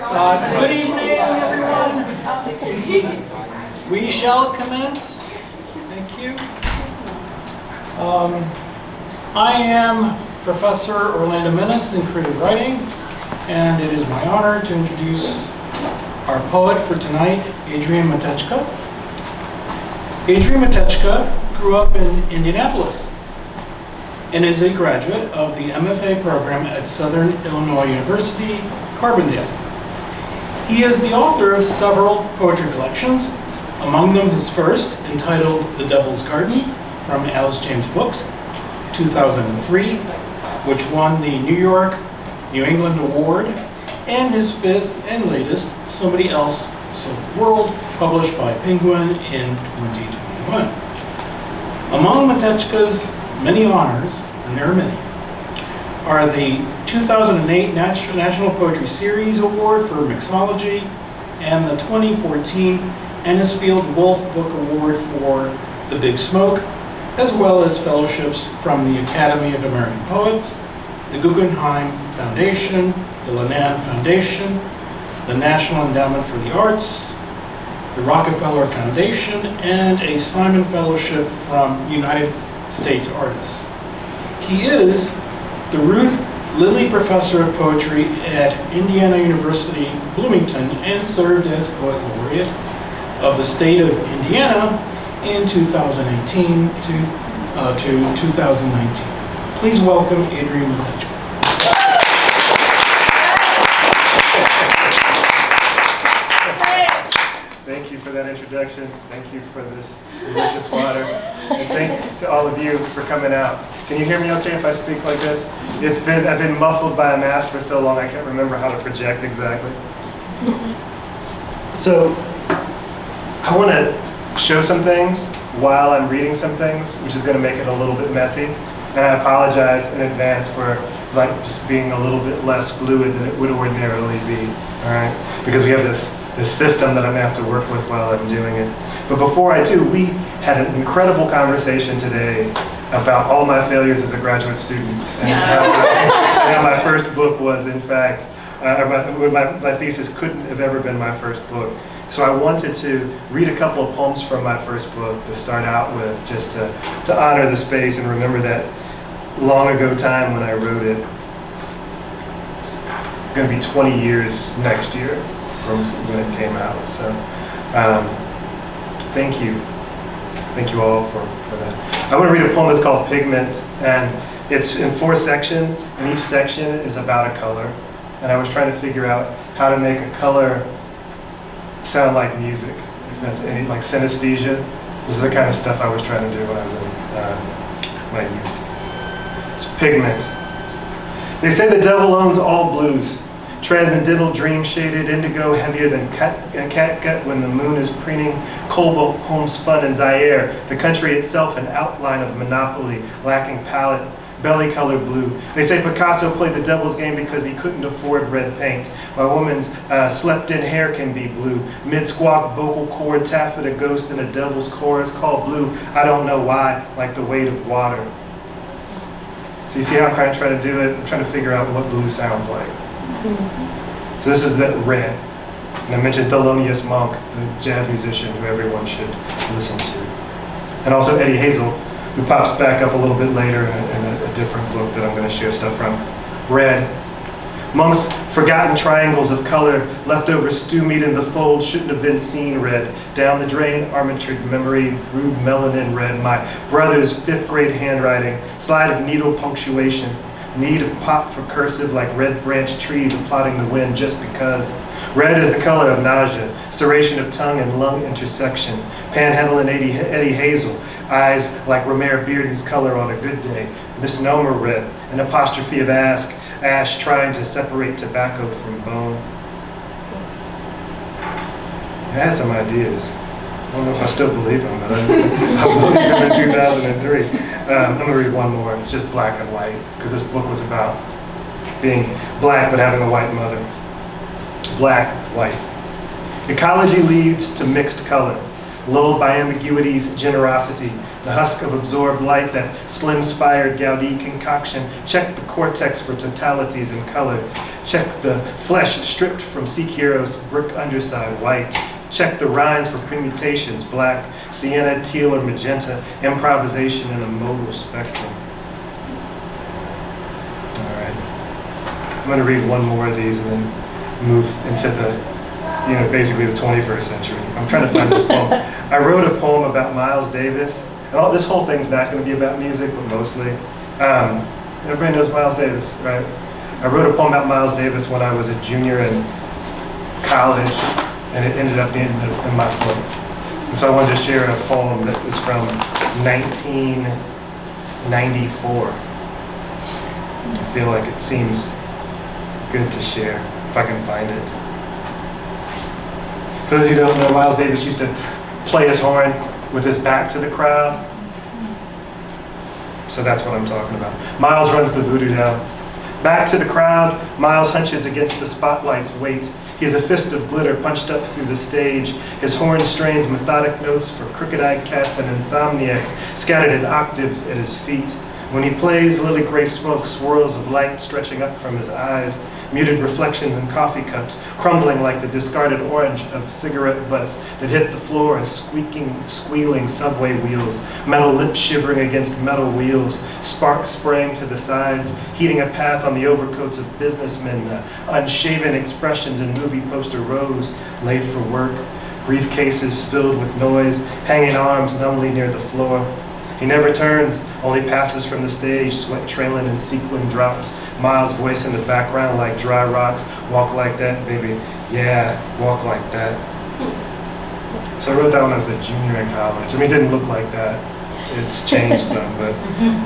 Good evening, everyone. We shall commence. Thank you. I am Professor Orlando Menace in creative writing, and it is my honor to introduce our poet for tonight, Adrian Matejka. Adrian Matejka grew up in Indianapolis and is a graduate of the MFA program at Southern Illinois University Carbondale. He is the author of several poetry collections, among them his first, entitled The Devil's Garden, from Alice James Books, 2003, which won the New York, New England Award, and his fifth and latest, Somebody Else Sold the World, published by Penguin in 2021. Among Matejka's many honors, and there are many, are the 2008 National Poetry Series Award for Mixology and the 2014 Anisfield-Wolf BookAward for The Big Smoke, as well as fellowships from the Academy of American Poets, the Guggenheim Foundation, the Lannan Foundation, the National Endowment for the Arts, the Rockefeller Foundation, and a Simon Fellowship from United States Artists. He is the Ruth Lilly Professor of Poetry at Indiana University Bloomington and served as Poet Laureate of the state of Indiana in 2018 to 2019. Please welcome Adrian Matejka. Thank you for that introduction. Thank you for this delicious water. And thanks to all of you for coming out. Can you hear me okay if I speak like this? I've been muffled by a mask for so long I can't remember how to project exactly. So I want to show some things while I'm reading some things, which is going to make it a little bit messy. And I apologize in advance for just being a little bit less fluid than it would ordinarily be. All right? Because we have this system that I'm going to have to work with while I'm doing it. But before I do, we had an incredible conversation today about all my failures as a graduate student and how my first book was, in fact, my thesis couldn't have ever been my first book. So I wanted to read a couple of poems from my first book to start out with, just to honor the space and remember that long ago time when I wrote it. It's going to be 20 years next year from when it came out. So thank you all for that. I want to read a poem that's called Pigment, and it's in 4 sections, and each section is about a color. And I was trying to figure out how to make a color sound like music, if that's any, like synesthesia. This is the kind of stuff I was trying to do when I was in my youth. It's Pigment. They say the devil owns all blues. Transcendental dream shaded indigo, heavier than catgut when the moon is preening, cobalt homespun in Zaire, the country itself an outline of monopoly, lacking palette, belly color blue. They say Picasso played the devil's game because he couldn't afford red paint. My woman's slept-in hair can be blue. Mid-squawk vocal cord, taffeta ghost in a devil's chorus called blue. I don't know why, like the weight of water. So you see how I'm kind of trying to do it? I'm trying to figure out what blue sounds like. So this is the red. And I mentioned Thelonious Monk, the jazz musician who everyone should listen to. And also Eddie Hazel, who pops back up a little bit later in a different book that I'm going to share stuff from. Red. Monk's forgotten triangles of color, leftover stew meat in the fold shouldn't have been seen red. Down the drain, armatured memory, brewed melanin red. My brother's 5th grade handwriting, slide of needle punctuation. Need of pop for cursive like red branch trees applauding the wind just because. Red is the color of nausea, serration of tongue and lung intersection. Panhandling Eddie Hazel, eyes like Romare Bearden's color on a good day. Misnomer red, an apostrophe of ash trying to separate tobacco from bone. I had some ideas. I don't know if I still believe them, but I believed them in 2003. I'm going to read one more. It's just black and white, because this book was about being black but having a white mother. Black, white. Ecology leads to mixed color. lulled by ambiguity's generosity, the husk of absorbed light, that slim-spired Gaudí concoction. Check the cortex for totalities and color. Check the flesh stripped from Sikh heroes, brick underside, white. Check the rinds for permutations, black, sienna, teal, or magenta, improvisation in a modal spectrum. All right. I'm going to read one more of these and then move into the, basically the 21st century. I'm trying to find this poem. I wrote a poem about Miles Davis. And this whole thing's not going to be about music, but mostly. Everybody knows Miles Davis, right? I wrote a poem about Miles Davis when I was a junior in college, and it ended up being in my book. And so I wanted to share a poem that was from 1994. I feel like it seems good to share, if I can find it. For those of you who don't know, Miles Davis used to play his horn with his back to the crowd. So that's what I'm talking about. Miles runs the voodoo down. Back to the crowd, Miles hunches against the spotlight's weight. He has a fist of glitter punched up through the stage. His horn strains methodic notes for crooked-eyed cats and insomniacs scattered in octaves at his feet. When he plays, lily gray smoke swirls of light stretching up from his eyes, muted reflections in coffee cups, crumbling like the discarded orange of cigarette butts that hit the floor as squealing subway wheels, metal lips shivering against metal wheels, sparks spraying to the sides, heating a path on the overcoats of businessmen, unshaven expressions in movie poster rows, late for work, briefcases filled with noise, hanging arms numbly near the floor. He never turns, only passes from the stage, sweat trailing in sequin drops, Miles' voice in the background like dry rocks. Walk like that, baby. Yeah, walk like that. So I wrote that when I was a junior in college. I mean, it didn't look like that. It's changed some, but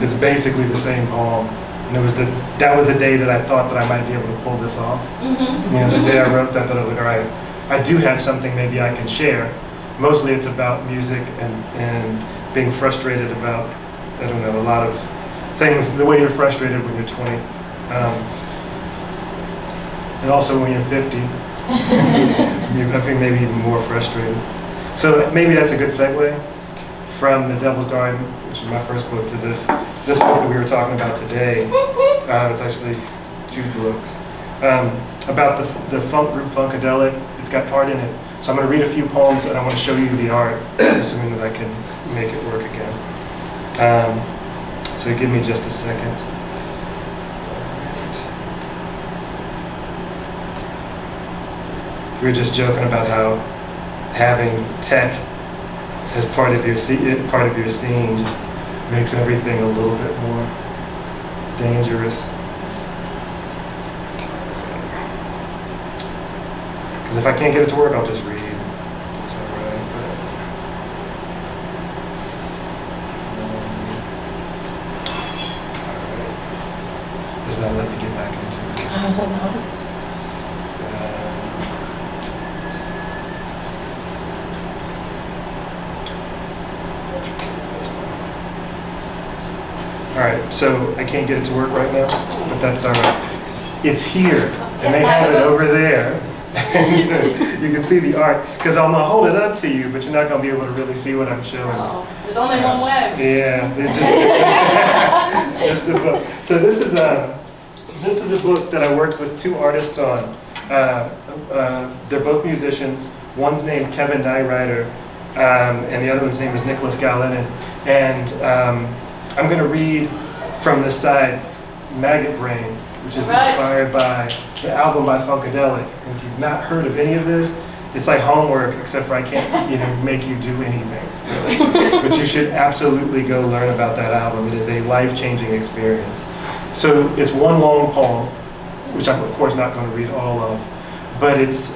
it's basically the same poem. And that was the day that I thought that I might be able to pull this off. The day I wrote that I was like, all right, I do have something maybe I can share. Mostly it's about music and being frustrated about, I don't know, a lot of things, the way you're frustrated when you're 20. And also when you're 50, I think maybe even more frustrated. So maybe that's a good segue from The Devil's Garden, which is my first book, to this book that we were talking about today. It's actually two books. About the funk group Funkadelic. It's got art in it. So I'm going to read a few poems and I want to show you the art, assuming that I can make it work again. So give me just a second. We were just joking about how having tech as part of your scene just makes everything a little bit more dangerous. Because if I can't get it to work, I'll just read. It's all right. Does that let me get back into it? I don't know. All right, so I can't get it to work right now, but that's all right. It's here, and they have it over there. And so you can see the art, because I'm gonna hold it up to you, but you're not gonna be able to really see what I'm showing. Oh, there's only one way. Yeah, this is the book. So this is a book that I worked with two artists on. They're both musicians. One's named Kevin Nyrider, and the other one's name is Nicholas Galinnen. And I'm going to read from this side, Maggot Brain, which is inspired by the album by Funkadelic. And if you've not heard of any of this, it's like homework, except for I can't, make you do anything. Really. But you should absolutely go learn about that album. It is a life-changing experience. So it's one long poem, which I'm of course not going to read all of, but it's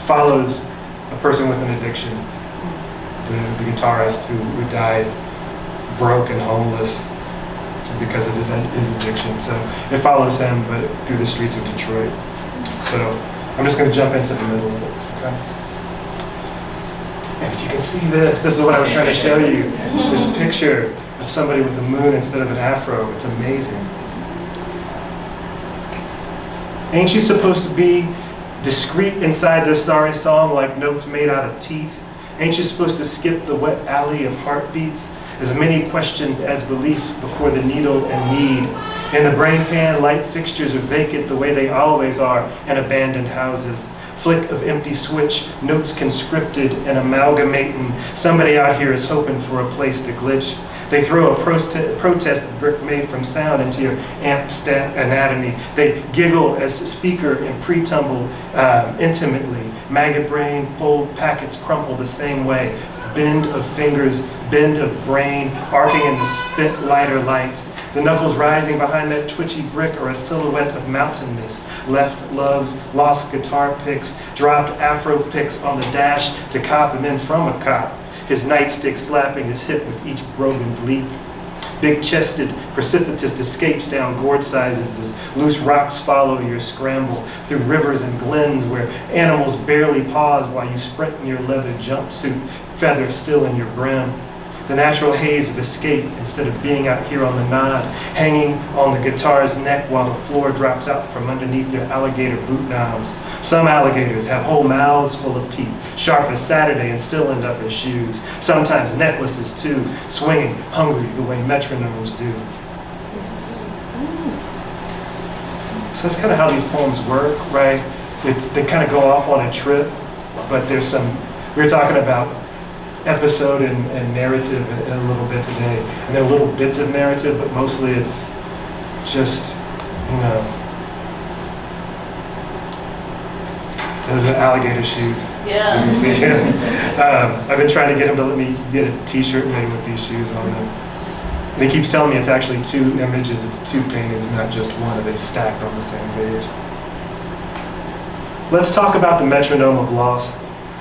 follows a person with an addiction, the guitarist who died broke and homeless because of his addiction. So it follows him, but through the streets of Detroit. So I'm just going to jump into the middle of it, okay? And if you can see this is what I was trying to show you. This picture of somebody with a moon instead of an afro. It's amazing. Ain't you supposed to be discreet inside this sorry song like notes made out of teeth? Ain't you supposed to skip the wet alley of heartbeats? As many questions as belief before the needle and need. In the brain pan, light fixtures are vacant the way they always are in abandoned houses. Flick of empty switch, notes conscripted and amalgamating. Somebody out here is hoping for a place to glitch. They throw a protest brick made from sound into your amp anatomy. They giggle as speaker and pre-tumble intimately. Maggot brain, fold packets crumple the same way. Bend of fingers, bend of brain, arcing in the spit lighter light. The knuckles rising behind that twitchy brick are a silhouette of mountainness. Left loves, lost guitar picks, dropped afro picks on the dash to cop and then from a cop. His nightstick slapping his hip with each brogan leap. Big-chested, precipitous escapes down gorge sizes as loose rocks follow your scramble through rivers and glens where animals barely pause while you sprint in your leather jumpsuit, feather still in your brim. The natural haze of escape instead of being out here on the nod, hanging on the guitar's neck while the floor drops out from underneath your alligator boot knobs. Some alligators have whole mouths full of teeth, sharp as Saturday and still end up as shoes. Sometimes necklaces too, swinging, hungry the way metronomes do. So that's kind of how these poems work, right? They kind of go off on a trip, but there's we were talking about episode and narrative a little bit today. And there are little bits of narrative, but mostly it's just, those are alligator shoes. Yeah. You can see him. I've been trying to get him to let me get a t-shirt made with these shoes on them. And he keeps telling me it's actually 2 images, it's 2 paintings, not just one, and they stacked on the same page. Let's talk about the metronome of loss.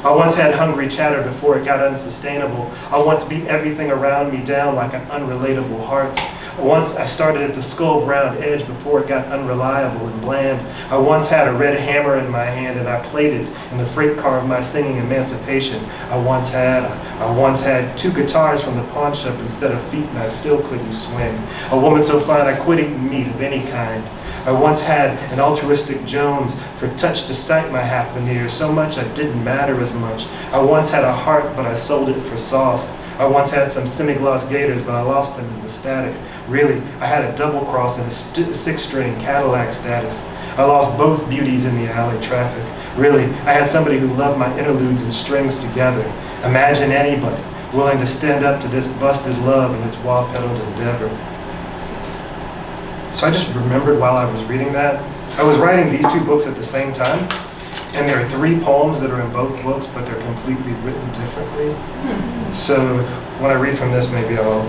I once had hungry chatter before it got unsustainable. I once beat everything around me down like an unrelatable heart. Once I started at the skull-browned edge before it got unreliable and bland. I once had a red hammer in my hand and I played it in the freight car of my singing emancipation. I once had 2 guitars from the pawn shop instead of feet and I still couldn't swing. A woman so fine I quit eating meat of any kind. I once had an altruistic Jones for touch to sight my half veneer, so much I didn't matter as much. I once had a heart, but I sold it for sauce. I once had some semi-gloss gators, but I lost them in the static. Really, I had a double cross and a 6-string Cadillac status. I lost both beauties in the alley traffic. Really, I had somebody who loved my interludes and strings together. Imagine anybody willing to stand up to this busted love and its wall-pedaled endeavor. So I just remembered while I was reading that, I was writing these 2 books at the same time, and there are 3 poems that are in both books, but they're completely written differently. So when I read from this, maybe I'll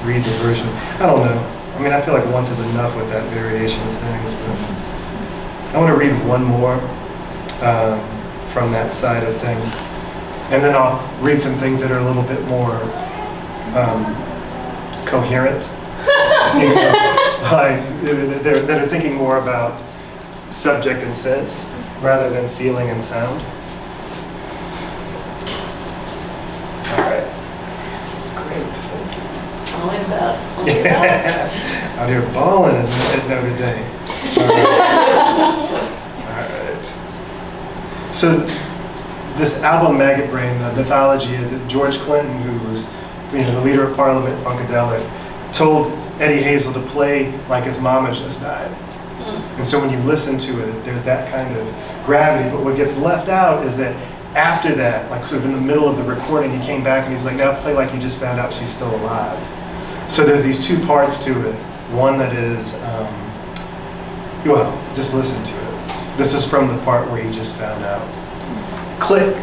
read the version. I don't know. I mean, I feel like once is enough with that variation of things, but I want to read one more from that side of things. And then I'll read some things that are a little bit more coherent. That are thinking more about subject and sense rather than feeling and sound. All right. This is great. Thank you. Only the best. Only the best. Out here balling at Notre Dame. All right. So this album, Maggot Brain, the mythology is that George Clinton, who was the leader of Parliament, Funkadelic, told Eddie Hazel to play like his mama just died. And so when you listen to it, there's that kind of gravity. But what gets left out is that after that, like sort of in the middle of the recording, he came back and he's like, now play like you just found out she's still alive. So there's these 2 parts to it. One that is, well, just listen to it. This is from the part where he just found out. Click.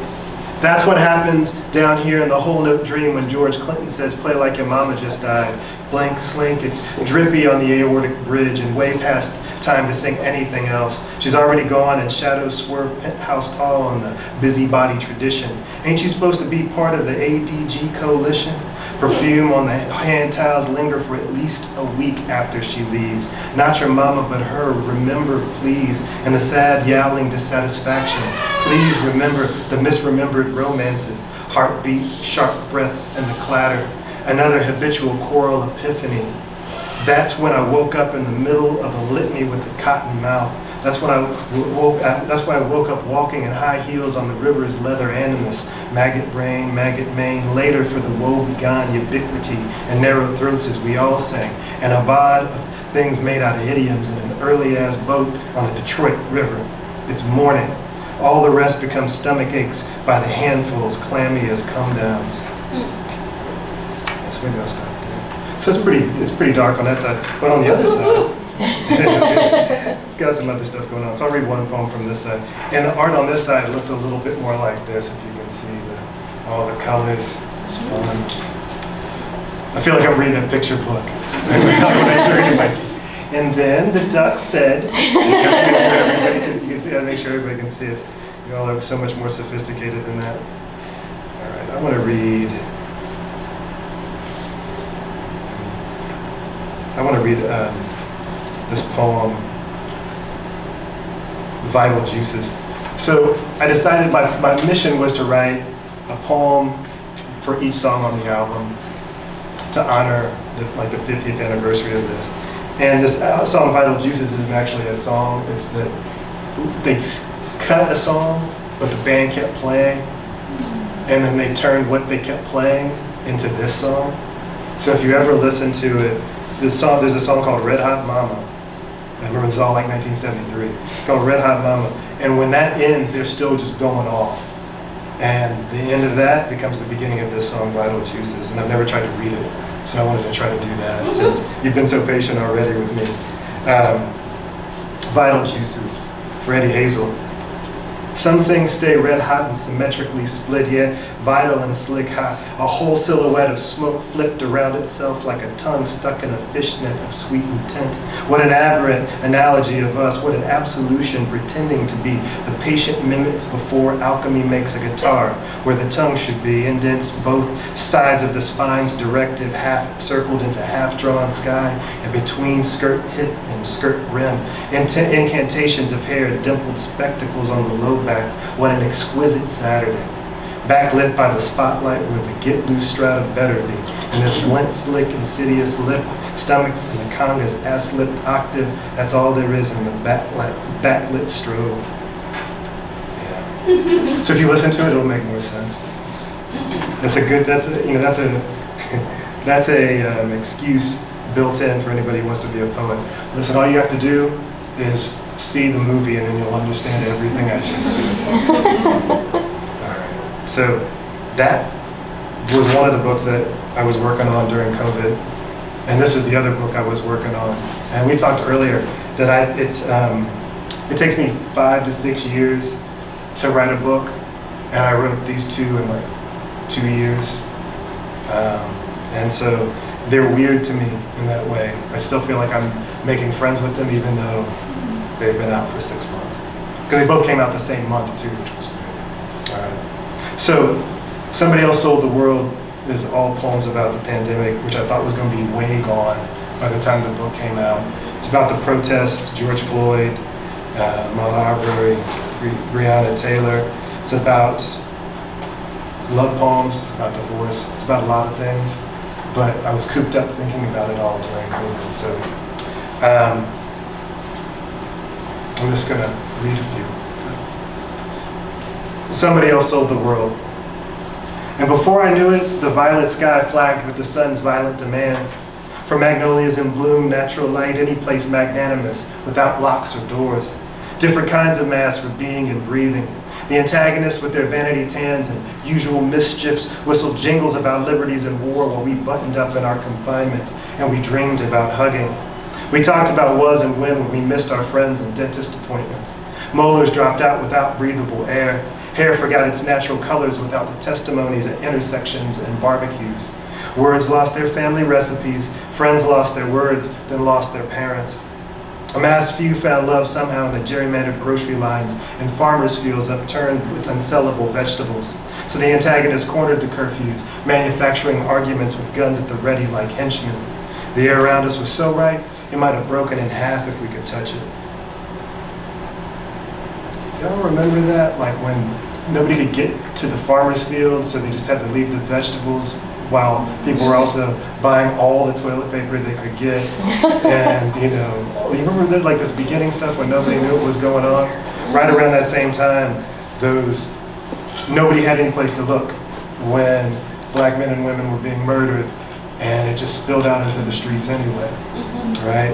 That's what happens down here in the whole note dream when George Clinton says, play like your mama just died. Blank slink, it's drippy on the aortic bridge and way past time to sing anything else. She's already gone and shadows swerve penthouse tall on the busybody tradition. Ain't you supposed to be part of the ADG coalition? Perfume on the hand towels linger for at least a week after she leaves. Not your mama, but her. Remember, please. And the sad, yowling dissatisfaction. Please remember the misremembered romances. Heartbeat, sharp breaths, and the clatter. Another habitual choral epiphany. That's when I woke up in the middle of a litany with a cotton mouth. That's when that's why I woke up walking in high heels on the river's leather animus, maggot brain, maggot mane, later for the woe-begone ubiquity and narrow throats as we all sang, an abad of things made out of idioms in an early-ass boat on a Detroit river. It's morning. All the rest becomes stomach aches by the handfuls, clammy as come-downs. Yes, maybe I'll stop there. So it's pretty dark on that side, but on the other side, it's got some other stuff going on. So I'll read one poem from this side. And the art on this side looks a little bit more like this, if you can see all the colors. It's fun. I feel like I'm reading a picture book. And then the duck said, make sure everybody can see it. You all are so much more sophisticated than that. All right, I want to read this poem, Vital Juices. So I decided my mission was to write a poem for each song on the album to honor the 50th anniversary of this. And this song, Vital Juices, isn't actually a song. It's that they cut a song, but the band kept playing, and then they turned what they kept playing into this song. So if you ever listen to it, there's a song called Red Hot Mama. I remember this is all like 1973. It's called Red Hot Mama. And when that ends, they're still just going off. And the end of that becomes the beginning of this song, Vital Juices. And I've never tried to read it, so I wanted to try to do that since you've been so patient already with me. Vital Juices for Eddie Hazel. Some things stay red hot and symmetrically split, yet vital and slick hot. A whole silhouette of smoke flipped around itself like a tongue stuck in a fishnet of sweet intent. What an aberrant analogy of us, what an absolution pretending to be the patient minutes before alchemy makes a guitar, where the tongue should be, indents both sides of the spine's directive, half circled into half-drawn sky, and between skirt hip and skirt rim. Incantations of hair, dimpled spectacles on the low back. What an exquisite Saturday. Backlit by the spotlight where the get loose strata better be. And this glint slick, insidious lip, stomachs and the conga's ass-lipped octave, that's all there is in the backlit strobe. Yeah. So if you listen to it, it'll make more sense. That's an excuse built in for anybody who wants to be a poet. Listen, all you have to do is see the movie and then you'll understand everything I just said. All right. So that was one of the books that I was working on during COVID. And this is the other book I was working on. And we talked earlier that it takes me 5 to 6 years to write a book. And I wrote these two in like 2 years. And so they're weird to me in that way. I still feel like I'm making friends with them even though they've been out for 6 months. Because they both came out the same month too, which was great. All right. So, Somebody Else Sold the World is all poems about the pandemic, which I thought was going to be way gone by the time the book came out. It's about the protests, George Floyd, Ahmaud Arbery, Breonna Taylor. It's love poems, it's about divorce, it's about a lot of things. But I was cooped up thinking about it all during COVID. So I'm just going to read a few. Somebody Else Sold the World. And before I knew it, the violet sky flagged with the sun's violent demands. For magnolias in bloom, natural light, any place magnanimous, without locks or doors. Different kinds of masks for being and breathing. The antagonists with their vanity tans and usual mischiefs whistled jingles about liberties and war while we buttoned up in our confinement and we dreamed about hugging. We talked about was and when we missed our friends and dentist appointments. Molars dropped out without breathable air. Hair forgot its natural colors without the testimonies at intersections and barbecues. Words lost their family recipes. Friends lost their words, then lost their parents. A mass few found love somehow in the gerrymandered grocery lines and farmers' fields upturned with unsellable vegetables. So the antagonists cornered the curfews, manufacturing arguments with guns at the ready like henchmen. The air around us was so right, it might have broken in half if we could touch it. Y'all remember that? Like when nobody could get to the farmers' fields, so they just had to leave the vegetables while people were also buying all the toilet paper they could get. And you remember that, like this beginning stuff when nobody knew what was going on? Right around that same time, nobody had any place to look when black men and women were being murdered, and it just spilled out into the streets anyway, right?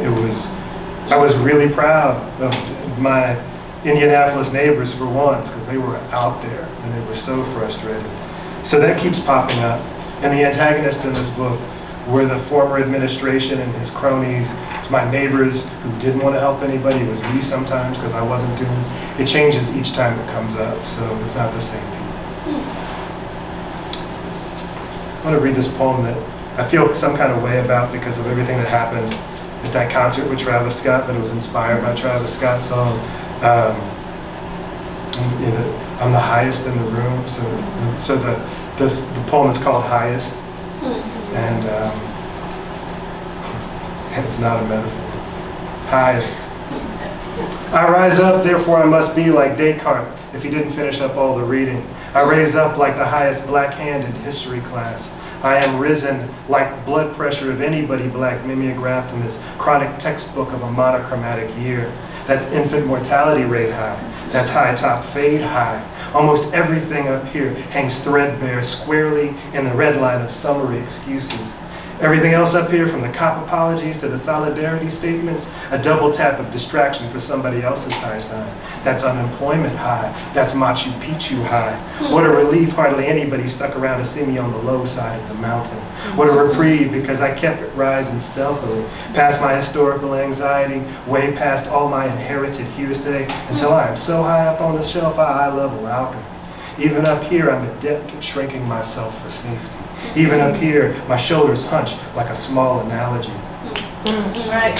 I was really proud of my Indianapolis neighbors for once, because they were out there and they were so frustrated. So that keeps popping up. And the antagonists in this book were the former administration and his cronies. It's my neighbors who didn't want to help anybody. It was me sometimes because I wasn't doing this. It changes each time it comes up, so it's not the same people. I want to read this poem that I feel some kind of way about because of everything that happened at that concert with Travis Scott, but it was inspired by Travis Scott's song. I'm the highest in the room, so the poem is called Highest, and it's not a metaphor. Highest. I rise up, therefore I must be like Descartes, if he didn't finish up all the reading. I raise up like the highest black-handed history class. I am risen like blood pressure of anybody black mimeographed in this chronic textbook of a monochromatic year. That's infant mortality rate high. That's high top fade high. Almost everything up here hangs threadbare squarely in the red line of summary excuses. Everything else up here, from the cop apologies to the solidarity statements, a double tap of distraction for somebody else's high sign. That's unemployment high. That's Machu Picchu high. What a relief hardly anybody stuck around to see me on the low side of the mountain. What a reprieve, because I kept it rising stealthily, past my historical anxiety, way past all my inherited hearsay, until I am so high up on the shelf I level alchemy. Even up here I'm adept at shrinking myself for safety. Even up here, my shoulders hunch like a small analogy. Right.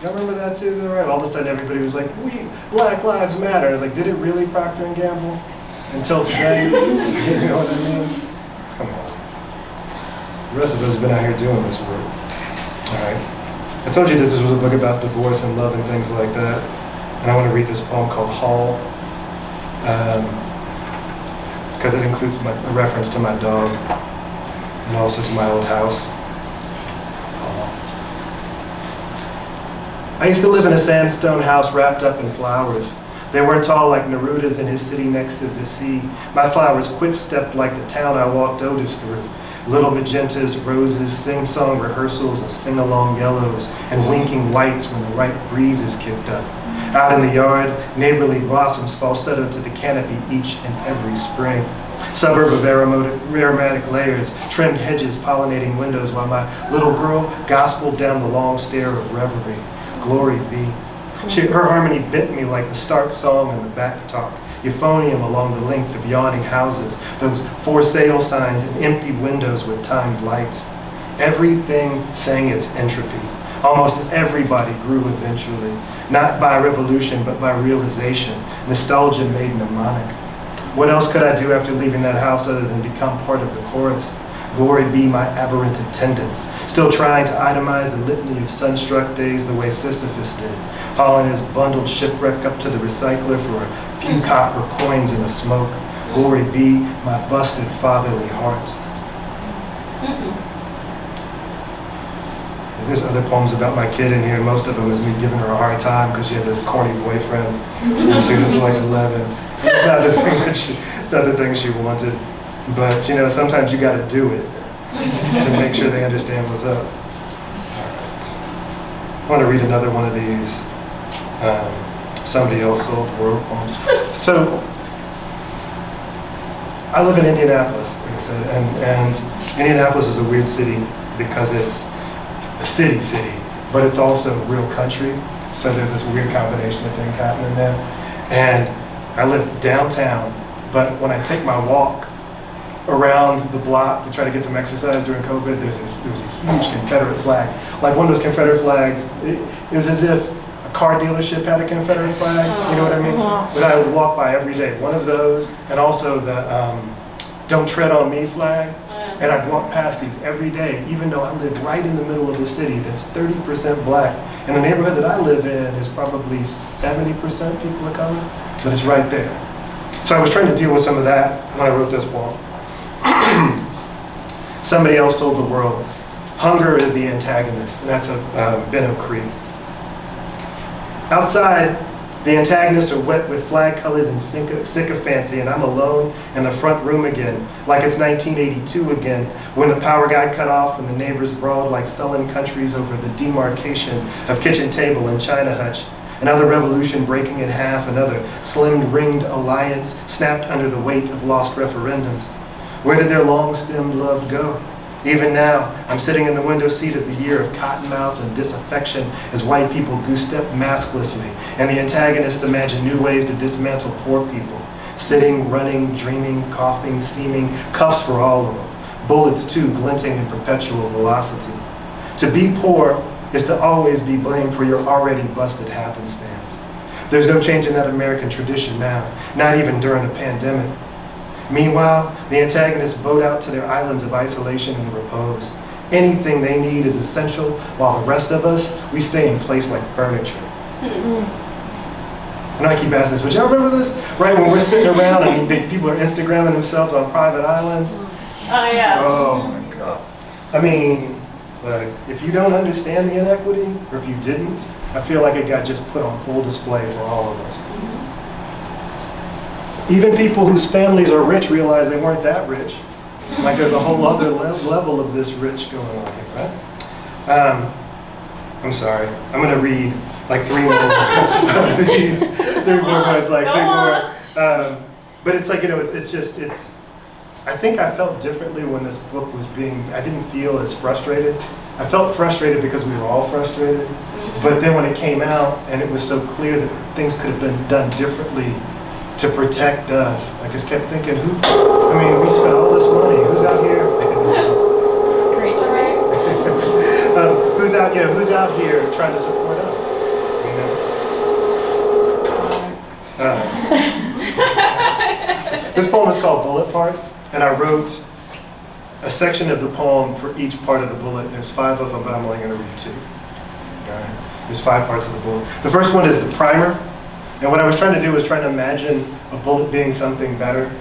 Y'all remember that too? Right? All of a sudden, everybody was like, Black Lives Matter. I was like, did it really, Procter & Gamble? Until today? You know what I mean? Come on. The rest of us have been out here doing this work. All right. I told you that this was a book about divorce and love and things like that. And I want to read this poem called Hall. Because it includes a reference to my dog and also to my old house. I used to live in a sandstone house wrapped up in flowers. They weren't tall like Neruda's in his city next to the sea. My flowers quick-stepped like the town I walked Otis through. Little magentas, roses, sing-song rehearsals of sing-along yellows and winking whites when the right breezes kicked up. Out in the yard, neighborly blossoms falsetto to the canopy each and every spring. Suburb of aromatic layers, trimmed hedges pollinating windows while my little girl gospeled down the long stair of reverie. Glory be. Her harmony bit me like the stark song in the back talk. Euphonium along the length of yawning houses, those for sale signs and empty windows with timed lights. Everything sang its entropy. Almost everybody grew eventually, not by revolution, but by realization. Nostalgia made mnemonic. What else could I do after leaving that house other than become part of the chorus? Glory be my aberrant attendants, still trying to itemize the litany of sunstruck days the way Sisyphus did, hauling his bundled shipwreck up to the recycler for a few copper coins in the smoke. Glory be my busted fatherly heart. There's other poems about my kid in here. Most of them is me giving her a hard time because she had this corny boyfriend when she was like 11. It's not the thing she wanted. But sometimes you got to do it to make sure they understand what's up. All right. I want to read another one of these Somebody Else Sold the World poems. So I live in Indianapolis, like I said, and Indianapolis is a weird city because it's a city, but it's also real country. So there's this weird combination of things happening there. And I live downtown, but when I take my walk around the block to try to get some exercise during COVID, there was a huge Confederate flag. Like one of those Confederate flags, it was as if a car dealership had a Confederate flag, you know what I mean? But I would walk by every day. One of those, and also the Don't Tread on Me flag. And I'd walk past these every day, even though I live right in the middle of a city that's 30% black. And the neighborhood that I live in is probably 70% people of color, but it's right there. So I was trying to deal with some of that when I wrote this poem. Somebody else told the world, hunger is the antagonist, and that's a Benno Cree. Outside, the antagonists are wet with flag colors and sycophancy, and I'm alone in the front room again, like it's 1982 again, when the power got cut off and the neighbors brawled like sullen countries over the demarcation of kitchen table and china hutch. Another revolution breaking in half, another slim-ringed alliance snapped under the weight of lost referendums. Where did their long-stemmed love go? Even now, I'm sitting in the window seat of the year of cottonmouth and disaffection as white people goose-step masklessly, and the antagonists imagine new ways to dismantle poor people. Sitting, running, dreaming, coughing, seeming, cuffs for all of them. Bullets, too, glinting in perpetual velocity. To be poor is to always be blamed for your already busted happenstance. There's no change in that American tradition now, not even during a pandemic. Meanwhile, the antagonists boat out to their islands of isolation and repose. Anything they need is essential, while the rest of us, we stay in place like furniture. I know I keep asking this, but y'all remember this? Right, when we're sitting around and people are Instagramming themselves on private islands? Oh, yeah. Oh my God. I mean, like, if you don't understand the inequity, or if you didn't, I feel like it got just put on full display for all of us. Even people whose families are rich realize they weren't that rich. Like there's a whole other level of this rich going on here, right? I'm sorry. I'm going to read like three more of these. Three more points, like three more. But it's like, you know, it's. I think I felt differently when this book was I didn't feel as frustrated. I felt frustrated because we were all frustrated. But then when it came out and it was so clear that things could have been done differently to protect us, I just kept thinking, we spent all this money. Who's out here? Who's out here trying to support us? This poem is called Bullet Parts, and I wrote a section of the poem for each part of the bullet. There's 5 of them, but I'm only going to read 2. All right. There's 5 parts of the bullet. The first one is the primer. And what I was trying to do was trying to imagine a bullet being something better.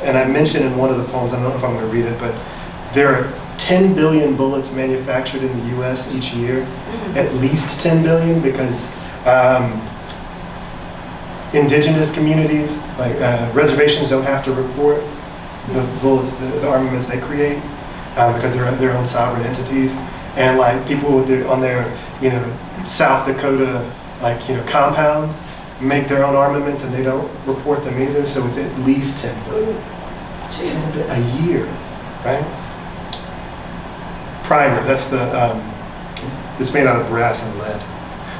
And I mentioned in one of the poems, I don't know if I'm going to read it, but there are 10 billion bullets manufactured in the US each year. At least 10 billion, because indigenous communities, like reservations, don't have to report the bullets, the armaments they create, because they're their own sovereign entities. And like people on their, South Dakota, compound, make their own armaments and they don't report them either. So it's at least 10 billion. 10 a year, right? Primer, that's it's made out of brass and lead.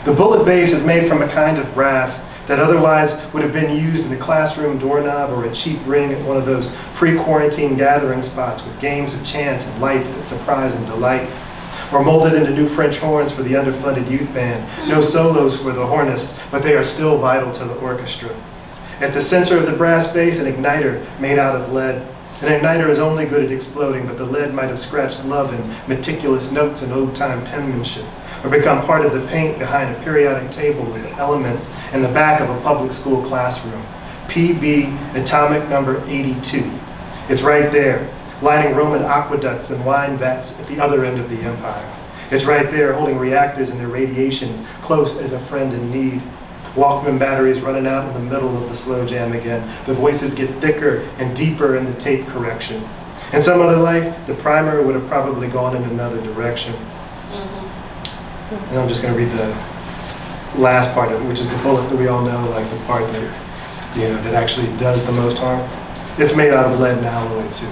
The bullet base is made from a kind of brass that otherwise would have been used in a classroom doorknob or a cheap ring at one of those pre-quarantine gathering spots with games of chance and lights that surprise and delight. Or molded into new French horns for the underfunded youth band. No solos for the hornist, but they are still vital to the orchestra. At the center of the brass base, an igniter made out of lead. An igniter is only good at exploding, but the lead might have scratched love in meticulous notes and old-time penmanship, or become part of the paint behind a periodic table with elements in the back of a public school classroom. PB atomic number 82. It's right there, lining Roman aqueducts and wine vats at the other end of the empire. It's right there, holding reactors and their radiations close as a friend in need. Walkman batteries running out in the middle of the slow jam again. The voices get thicker and deeper in the tape correction. In some other life, the primer would have probably gone in another direction. And I'm just going to read the last part of it, which is the bullet that we all know, like the part that, that actually does the most harm. It's made out of lead and alloy too.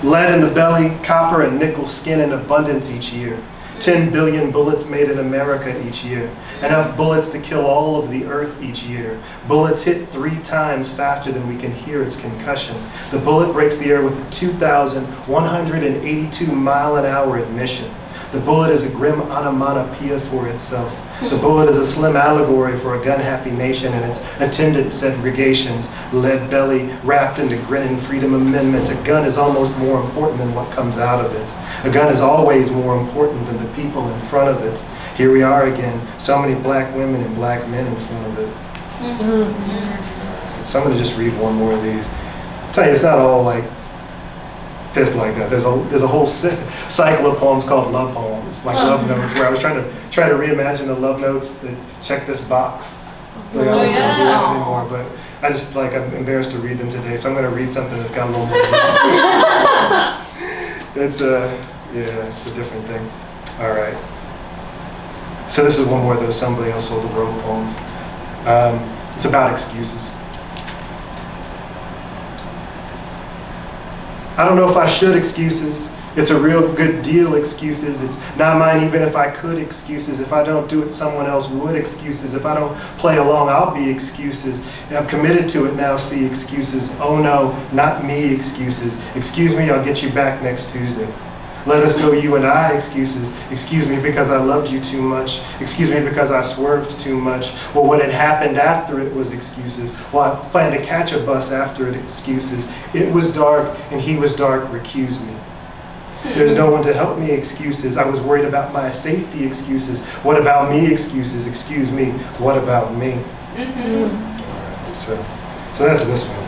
Lead in the belly, copper and nickel skin in abundance each year. 10 billion bullets made in America each year. Enough bullets to kill all of the earth each year. Bullets hit 3 times faster than we can hear its concussion. The bullet breaks the air with a 2,182 mile-an-hour admission. The bullet is a grim onomatopoeia for itself. The bullet is a slim allegory for a gun-happy nation and its attendant segregations, lead belly wrapped into grinning Freedom Amendment. A gun is almost more important than what comes out of it. A gun is always more important than the people in front of it. Here we are again, so many black women and black men in front of it. So I'm going to just read one more of these. I'll tell you, it's not all like pissed like that. There's a whole cycle of poems called love poems, like love notes, where I was trying to reimagine the love notes that check this box. Like, I don't know if I'll do that anymore, but I just I'm embarrassed to read them today, so I'm going to read something that's got a little more. It's a different thing. All right. So this is one more of those Somebody Else Sold the World poems. It's about excuses. I don't know if I should excuses. It's a real good deal excuses. It's not mine even if I could excuses. If I don't do it, someone else would excuses. If I don't play along, I'll be excuses. I'm committed to it now, see excuses. Oh no, not me excuses. Excuse me, I'll get you back next Tuesday. Let us go, you and I, excuses. Excuse me because I loved you too much. Excuse me because I swerved too much. Well, what had happened after it was excuses. Well, I planned to catch a bus after it, excuses. It was dark and he was dark, recuse me. There's no one to help me, excuses. I was worried about my safety, excuses. What about me, excuses? Excuse me, what about me? All right, so that's this one.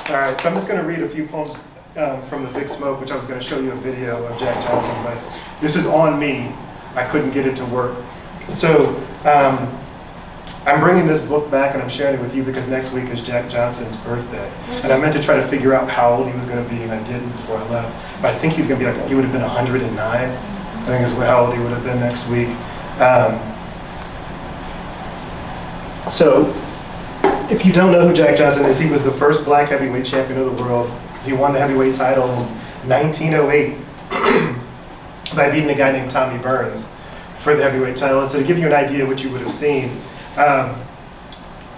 All right, so I'm just going to read a few poems from The Big Smoke, which I was going to show you a video of Jack Johnson, but this is on me. I couldn't get it to work. So I'm bringing this book back and I'm sharing it with you because next week is Jack Johnson's birthday. And I meant to try to figure out how old he was going to be, and I didn't before I left. But I think he's going to be he would have been 109. I think is how old he would have been next week. So if you don't know who Jack Johnson is, he was the first black heavyweight champion of the world. He won the heavyweight title in 1908 by beating a guy named Tommy Burns for the heavyweight title. And so to give you an idea of what you would have seen,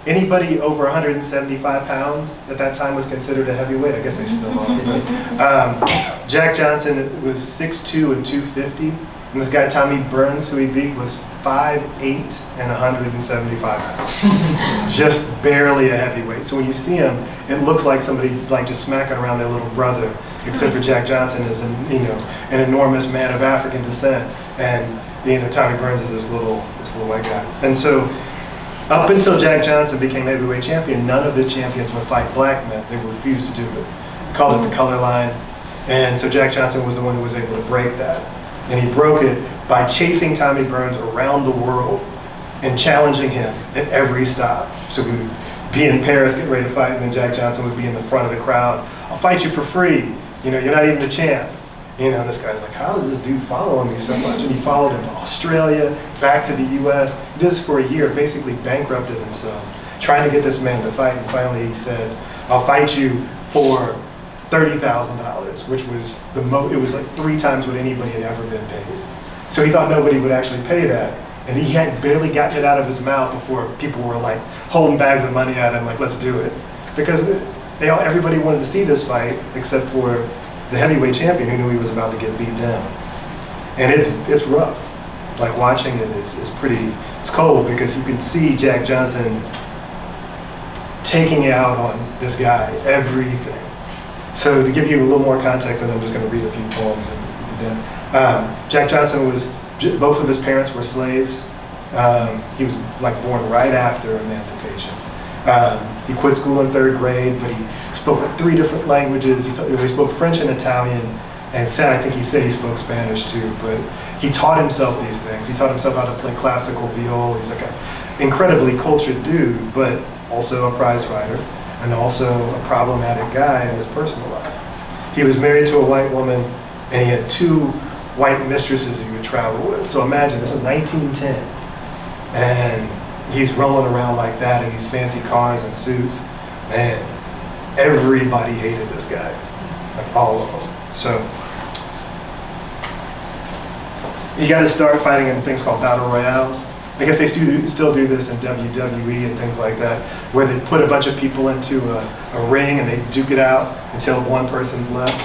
anybody over 175 pounds at that time was considered a heavyweight. I guess they still are. But, Jack Johnson was 6'2" and 250. And this guy, Tommy Burns, who he beat, was 5'8" and 175 pounds. Just barely a heavyweight. So when you see him, it looks like somebody just smacking around their little brother, except for Jack Johnson is an enormous man of African descent. And Tommy Burns is this little white guy. And so up until Jack Johnson became heavyweight champion, none of the champions would fight black men. They refused to do it. They called it the color line. And so Jack Johnson was the one who was able to break that. And he broke it by chasing Tommy Burns around the world and challenging him at every stop. So we would be in Paris, get ready to fight, and then Jack Johnson would be in the front of the crowd. I'll fight you for free. You're not even the champ. This guy's like, how is this dude following me so much? And he followed him to Australia, back to the US. He did this for a year, basically bankrupted himself, trying to get this man to fight. And finally he said, I'll fight you for $30,000, which was it was like 3 times what anybody had ever been paid. So he thought nobody would actually pay that. And he had barely gotten it out of his mouth before people were like holding bags of money at him, like, let's do it. Because everybody wanted to see this fight except for the heavyweight champion who knew he was about to get beat down. And it's rough. Like watching it is it's cold because you can see Jack Johnson taking it out on this guy, everything. So to give you a little more context, and I'm just going to read a few poems and be done. Jack Johnson both of his parents were slaves. He was born right after emancipation. He quit school in 3rd grade, but he spoke 3 different languages. He spoke French and Italian, and I think he said he spoke Spanish too, but he taught himself these things. He taught himself how to play classical viol. He's like an incredibly cultured dude, but also a prize fighter, and also a problematic guy in his personal life. He was married to a white woman, and he had 2 white mistresses he would travel with. So imagine, this is 1910, and he's rolling around like that in these fancy cars and suits. Man, everybody hated this guy, like all of them. So he got to start fighting in things called battle royales. I guess they still do this in WWE and things like that, where they put a bunch of people into a ring and they duke it out until one person's left.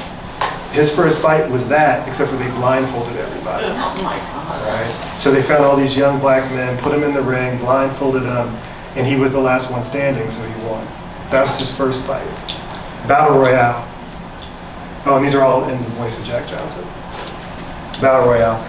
His first fight was that, except for they blindfolded everybody. Oh my God. Right? So they found all these young black men, put him in the ring, blindfolded him, and he was the last one standing, so he won. That was his first fight. Battle Royale. Oh, and these are all in the voice of Jack Johnson. Battle Royale.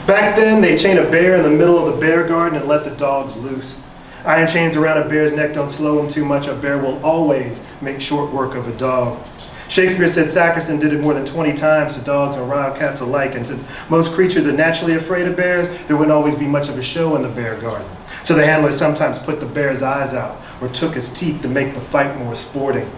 Back then, they chain a bear in the middle of the bear garden and let the dogs loose. Iron chains around a bear's neck don't slow him too much. A bear will always make short work of a dog. Shakespeare said Sackerson did it more than 20 times to dogs and wild cats alike, and since most creatures are naturally afraid of bears, there wouldn't always be much of a show in the bear garden. So the handlers sometimes put the bear's eyes out or took his teeth to make the fight more sporting.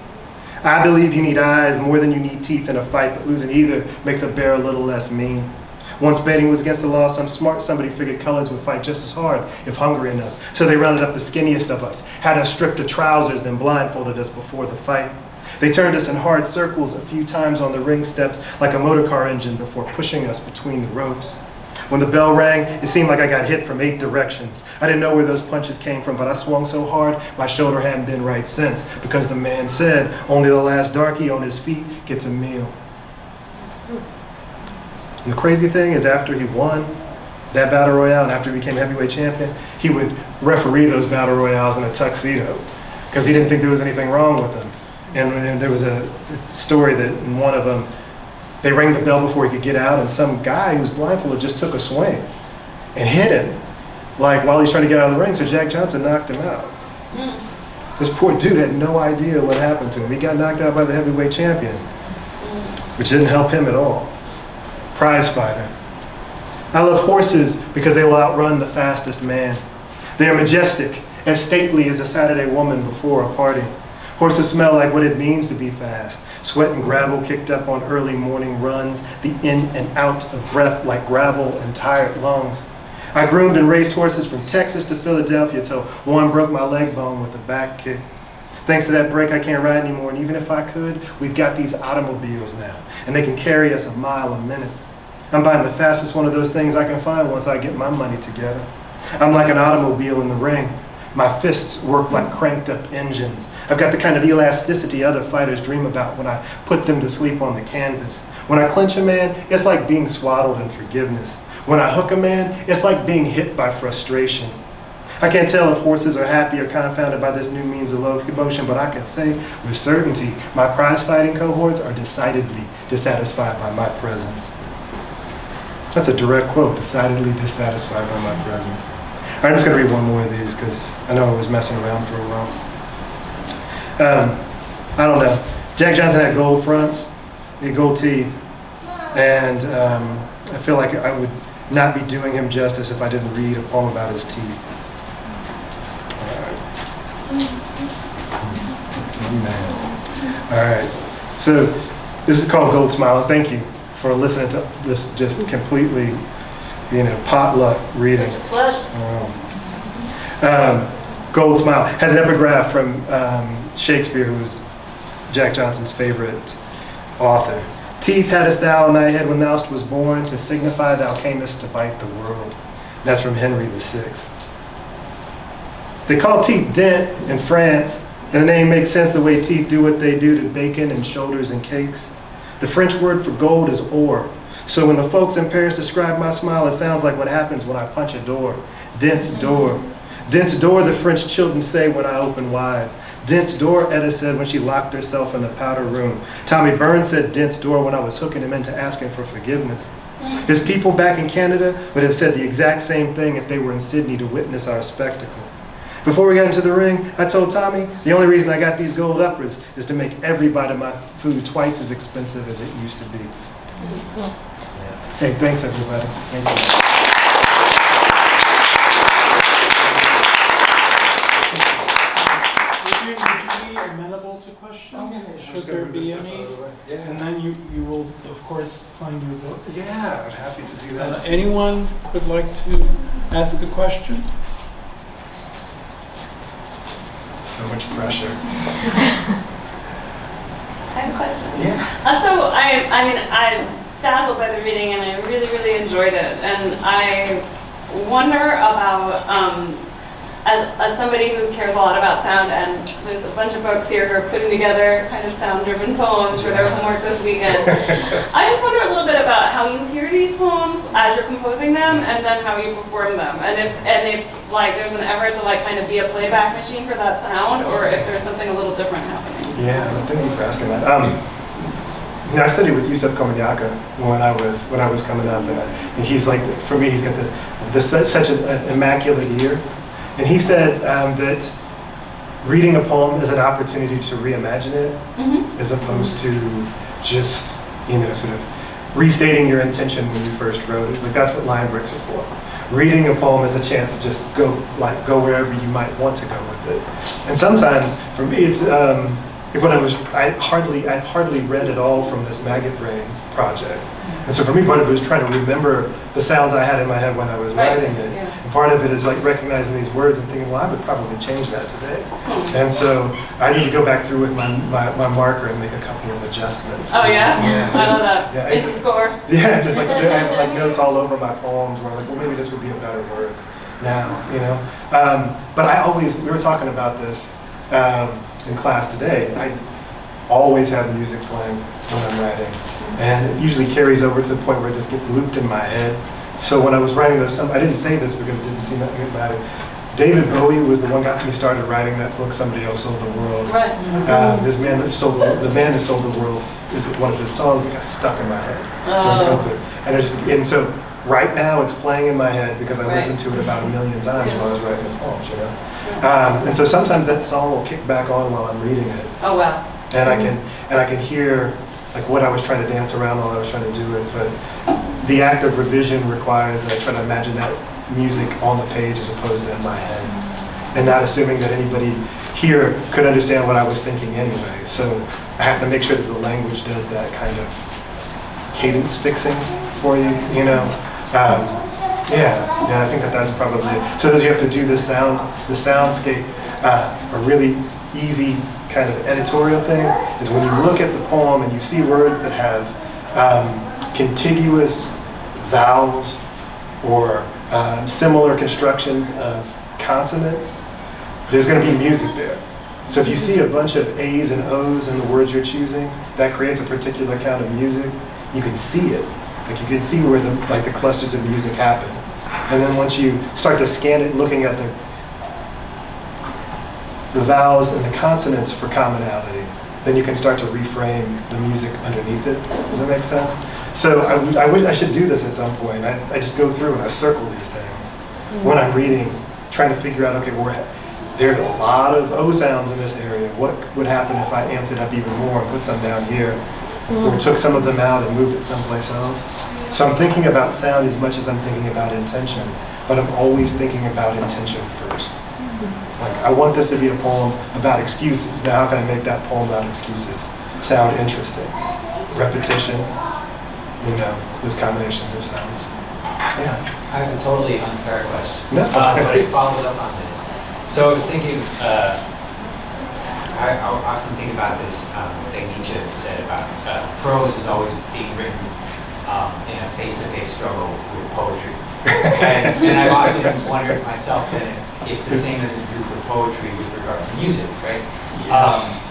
I believe you need eyes more than you need teeth in a fight, but losing either makes a bear a little less mean. Once betting was against the law, some smart somebody figured colors would fight just as hard if hungry enough. So they rounded up the skinniest of us, had us stripped of trousers, then blindfolded us before the fight. They turned us in hard circles a few times on the ring steps like a motor car engine before pushing us between the ropes. When the bell rang, it seemed like I got hit from 8 directions. I didn't know where those punches came from, but I swung so hard, my shoulder hadn't been right since, because the man said, only the last darky on his feet gets a meal. And the crazy thing is, after he won that battle royale and after he became heavyweight champion, he would referee those battle royales in a tuxedo because he didn't think there was anything wrong with them. And there was a story that in one of them, they rang the bell before he could get out, and some guy who was blindfolded just took a swing and hit him, like while he's trying to get out of the ring. So Jack Johnson knocked him out. This poor dude had no idea what happened to him. He got knocked out by the heavyweight champion, which didn't help him at all. Prize fighter. I love horses because they will outrun the fastest man. They are majestic, as stately as a Saturday woman before a party. Horses smell like what it means to be fast. Sweat and gravel kicked up on early morning runs, the in and out of breath like gravel and tired lungs. I groomed and raced horses from Texas to Philadelphia till one broke my leg bone with a back kick. Thanks to that break, I can't ride anymore, and even if I could, we've got these automobiles now, and they can carry us a mile a minute. I'm buying the fastest one of those things I can find once I get my money together. I'm like an automobile in the ring. My fists work like cranked up engines. I've got the kind of elasticity other fighters dream about when I put them to sleep on the canvas. When I clinch a man, it's like being swaddled in forgiveness. When I hook a man, it's like being hit by frustration. I can't tell if horses are happy or confounded by this new means of locomotion, but I can say with certainty my prize fighting cohorts are decidedly dissatisfied by my presence. That's a direct quote, decidedly dissatisfied by my presence. I'm just going to read one more of these because I know I was messing around for a while. I don't know. Jack Johnson had gold fronts, he had gold teeth, and I feel like I would not be doing him justice if I didn't read a poem about his teeth. All right. So this is called Gold Smile. Thank you for listening to this just completely, potluck reading. It's a pleasure. Gold Smile has an epigraph from Shakespeare, who was Jack Johnson's favorite author. Teeth hadst thou in thy head when thou was born, to signify thou camest to bite the world. That's from Henry VI. They call teeth dent in France, and the name makes sense the way teeth do what they do to bacon and shoulders and cakes. The French word for gold is or. So when the folks in Paris describe my smile, it sounds like what happens when I punch a door. Dent's door. Dent's door, the French children say when I open wide. Dent's door, Etta said when she locked herself in the powder room. Tommy Burns said Dent's door when I was hooking him into asking for forgiveness. His people back in Canada would have said the exact same thing if they were in Sydney to witness our spectacle. Before we got into the ring, I told Tommy, the only reason I got these gold uppers is to make every bite of my food twice as expensive as it used to be. Hey, thanks everybody. Thank you. Would you be amenable to questions? Should there be any? And then you will, of course, sign your books. Yeah, I'm happy to do that. Anyone would like to ask a question? So much pressure. I have a question. Yeah. So I'm dazzled by the reading, and I really, really enjoyed it. And I wonder about, as somebody who cares a lot about sound, and there's a bunch of folks here who are putting together kind of sound-driven poems for their homework this weekend. I just wonder a little bit about how you hear these poems as you're composing them, and then how you perform them, and if like there's an effort to like kind of be a playback machine for that sound, or if there's something a little different happening. Yeah, thank you for asking that. You know, I studied with Yusuf Komunyakaa when I was coming up, and he's like, for me, he's got such an immaculate ear. And he said that reading a poem is an opportunity to reimagine it, as opposed to just, you know, sort of restating your intention when you first wrote it. It's like, that's what line breaks are for. Reading a poem is a chance to just go wherever you might want to go with it. And sometimes, for me, it's I've hardly read at all from this Maggot Brain project. And so for me, part of it was trying to remember the sounds I had in my head when I was writing it. Yeah. And part of it is like recognizing these words and thinking, well, I would probably change that today. And so I need to go back through with my marker and make a couple of adjustments. Oh yeah? I love that. Yeah, In the score. Yeah, just like I have like notes all over my poems where I'm like, well, maybe this would be a better word now, you know. But we were talking about this in class today. I always have music playing when I'm writing, and it usually carries over to the point where it just gets looped in my head. So when I was writing those, I didn't say this because it didn't seem that good matter. David Bowie was the one got me started writing that book, Somebody Else Sold the World. Right. The man that sold the world is one of his songs that got stuck in my head during COVID. And so right now it's playing in my head because I listened to it about 1 million times while I was writing the poems, you know. And so sometimes that song will kick back on while I'm reading it. Oh wow. And I can hear like what I was trying to dance around while I was trying to do it, but the act of revision requires that I try to imagine that music on the page as opposed to in my head, and not assuming that anybody here could understand what I was thinking anyway. So I have to make sure that the language does that kind of cadence fixing for you, you know. Yeah, I think that's probably it. So as you have to do the soundscape, a really easy kind of editorial thing is when you look at the poem and you see words that have contiguous vowels or similar constructions of consonants, there's going to be music there. So if you see a bunch of A's and O's in the words you're choosing, that creates a particular kind of music. You can see it. Like you can see where the clusters of music happen. And then once you start to scan it, looking at the vowels and the consonants for commonality, then you can start to reframe the music underneath it. Does that make sense? So I wish I should do this at some point. I just go through and I circle these things when I'm reading, trying to figure out, okay, there are a lot of O sounds in this area. What would happen if I amped it up even more and put some down here, or took some of them out and moved it someplace else? So I'm thinking about sound as much as I'm thinking about intention, but I'm always thinking about intention first. Like, I want this to be a poem about excuses. Now, how can I make that poem about excuses sound interesting? Repetition, you know, those combinations of sounds. Yeah. I have a totally unfair question, No. but it follows up on this. So I was thinking, I often think about this thing Nietzsche said about prose is always being written in a face-to-face struggle with poetry. And I've often wondered myself if the same isn't true for poetry with regard to music, right? Yes.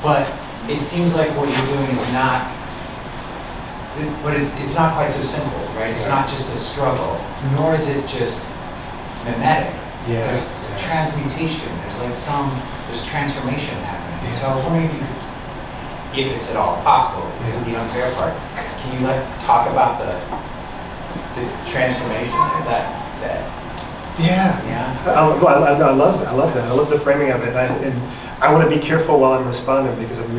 But it seems like what you're doing is not, it's not quite so simple, right? It's not just a struggle, nor is it just mimetic. Yeah. There's transmutation, there's transformation happening. Yeah. So I was wondering if it's at all possible, this is the unfair part, can you talk about the transformation that Yeah. I love that. I love that. I love the framing of it. And I want to be careful while I'm responding because I'm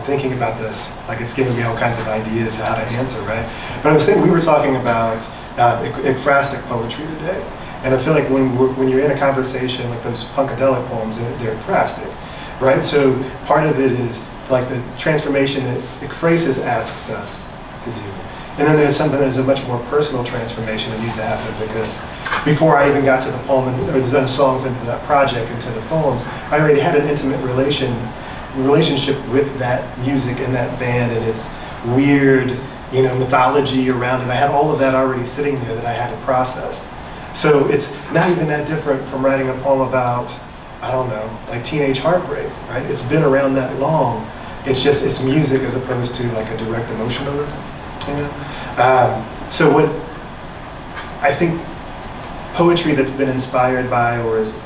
thinking about this. Like it's giving me all kinds of ideas how to answer, right? But I was thinking we were talking about ekphrastic poetry today, and I feel like when you're in a conversation, like those Funkadelic poems, they're ekphrastic, right? So part of it is like the transformation that ekphrasis asks us to do. And then there's a much more personal transformation that needs to happen because before I even got to the poem or those songs into that project, into the poems, I already had an intimate relationship with that music and that band and its weird, mythology around it. I had all of that already sitting there that I had to process. So it's not even that different from writing a poem about, I don't know, like teenage heartbreak, right? It's been around that long. It's just, it's music as opposed to like a direct emotionalism, you know? So what, I think poetry that's been inspired by or is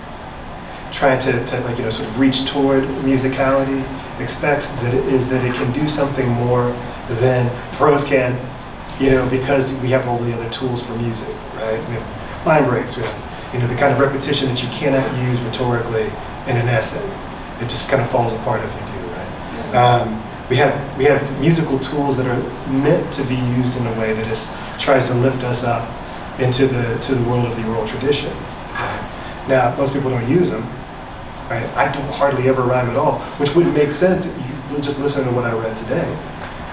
trying to like, you know, sort of reach toward musicality expects that it can do something more than prose can, you know, because we have all the other tools for music, right? We have line breaks, we have, you know, the kind of repetition that you cannot use rhetorically in an essay. It just kind of falls apart if you do, right? We have musical tools that are meant to be used in a way that tries to lift us up into the world of the oral tradition. Right? Now, most people don't use them. Right? I don't hardly ever rhyme at all, which wouldn't make sense if you just listen to what I read today.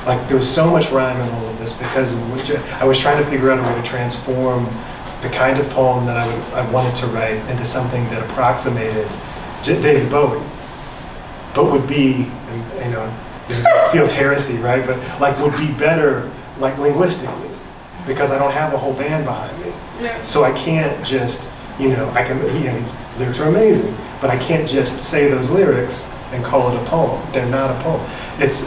Like there was so much rhyme in all of this because I was trying to figure out a way to transform the kind of poem that I wanted to write into something that approximated David Bowie, but would be, and you know, this feels heresy, right? But like would be better, like linguistically, because I don't have a whole band behind me, so I can't just, you know, his lyrics are amazing, but I can't just say those lyrics and call it a poem. They're not a poem. It's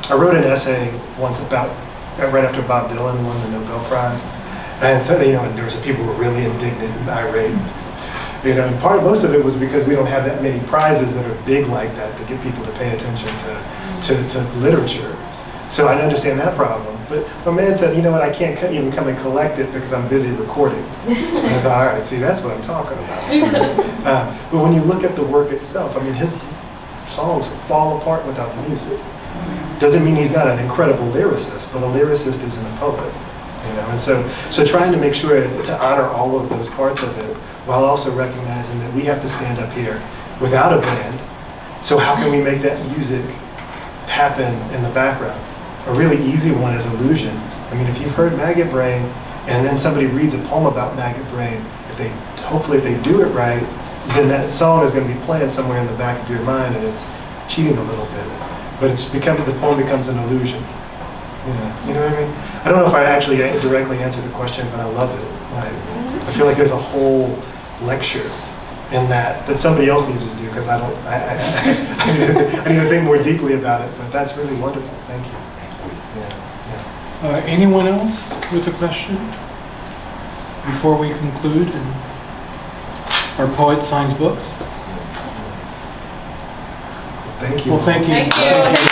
I wrote an essay once about right after Bob Dylan won the Nobel Prize, and so you know, and there were some people who were really indignant and irate. You know, and most of it was because we don't have that many prizes that are big like that get people to pay attention to literature. So I understand that problem. But my man said, you know what, I can't even come and collect it because I'm busy recording. And I thought, all right, see, that's what I'm talking about. But when you look at the work itself, I mean, his songs fall apart without the music. Doesn't mean he's not an incredible lyricist, but a lyricist isn't a poet. You know, and so trying to make sure to honor all of those parts of it, while also recognizing that we have to stand up here without a band. So how can we make that music happen in the background? A really easy one is illusion. I mean, if you've heard Maggot Brain, and then somebody reads a poem about Maggot Brain, hopefully if they do it right, then that song is going to be playing somewhere in the back of your mind, and it's cheating a little bit. But the poem becomes an illusion. Yeah, you know what I mean? I don't know if I actually directly answered the question, but I love it. I feel like there's a whole lecture in that somebody else needs to do, because I need to think more deeply about it, but that's really wonderful. Thank you. Yeah. Anyone else with a question before we conclude and our poet signs books? Thank you. Well, thank you. Thank you.